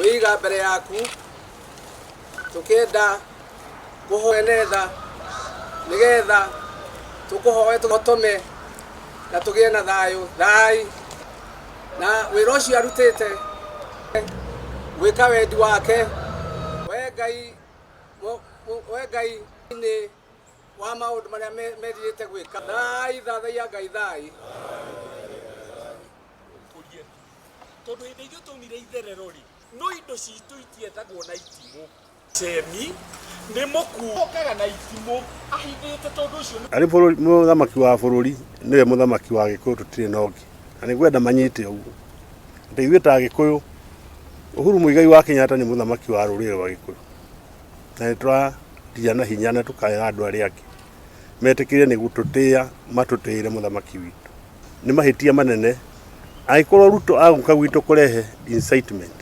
Wiga mbere yaku tukenda kuhoenetha nigetha tukuhoe tugotome na tugie na thayu thai na wira ucio arutite gwika wendi wake we Ngai ni wa maundu maria meririte gwika thai thathaia Ngai thai tondu hindi ithuĩ twaumire itherero ri no indo citũ itiethagwo na itimũ cemi nĩ mũkuo okaga na itimũ ahithĩte tondu ũcio arĩ mũthamaki wa bũrũri nĩwe mũthamaki wa Gĩkũyũ tũtirĩ na ũngĩ na nĩngwenda manyite ũguo atĩ ithuĩ ta Gĩkũyũ Uhuru Muigai wa Kenyatta nĩ mũthamaki wa rũrĩrĩ rwa Gĩkũyũ na nĩtũraria na hinya na tũkaya andũ arĩa angĩ metĩkĩre nĩ gũtũtĩa matũtĩire mũthamaki witũ nĩ mahĩtia manene agĩkorwo Ruto agũka gwitũ kũrehe incitement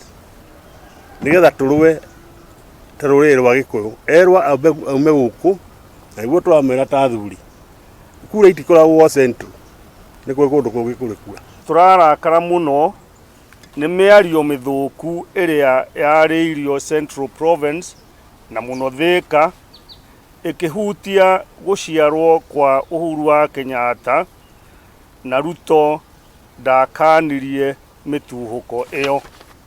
nigetha tũrũe ta rũrĩrĩ rwa Gĩkũyũ erwa aume gũkũ na nĩguo twamwĩra ta athuri kura itikoragwo central nĩkuo kũndũ kũngĩ kũrĩ kura. Tũrarakara mũno nĩ mĩario mĩthũku ĩrĩa yarĩirio Central Province na mũno Thika ĩkĩhutia gũciarwo kwa Uhuru wa Kenyatta na Ruto ndakanirie mĩtuhũko ĩyo.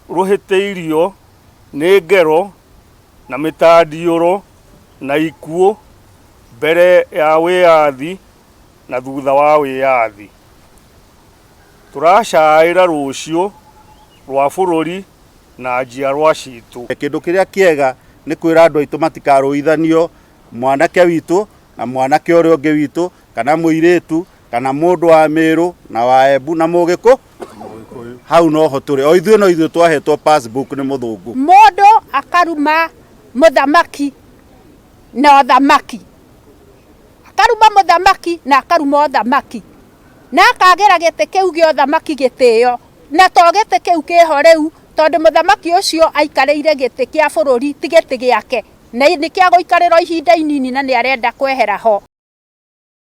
Rũhĩtĩirio nĩ ngero na mĩtandiũro na ikuũ mbere ya wĩyathi na thutha wa wĩyathi. Tũracaĩra rũciũ rwa bũrũri na njiarwa citũ. Kĩndũ kĩrĩa kĩega nĩ kwĩra andũ aitũ matikarũithanio mwanake witũ na mwanake ũrĩa ũngĩ witũ kana mũirĩtu kana mũndũ wa Mĩrũ na wa Embu na Mũgĩkũ hau noho tũrĩ o ithuĩ no ithuĩ twahetwo passbook nĩ mũthũngũ. Mũndũ akaruma mũthamaki na ũthamaki akaruma mũthamaki na akaruma ũthamaki na akagera gĩtĩ kĩu gĩa ũthamaki gĩtĩo na to gĩtĩ kĩu kĩho rĩu tondũ mũthamaki ũcio aikarĩire gĩtĩ kĩa bũrũri ti gĩtĩ gĩake na nĩ kĩa gũikarĩrwo ihinda inini na nĩ arenda kwehera ho.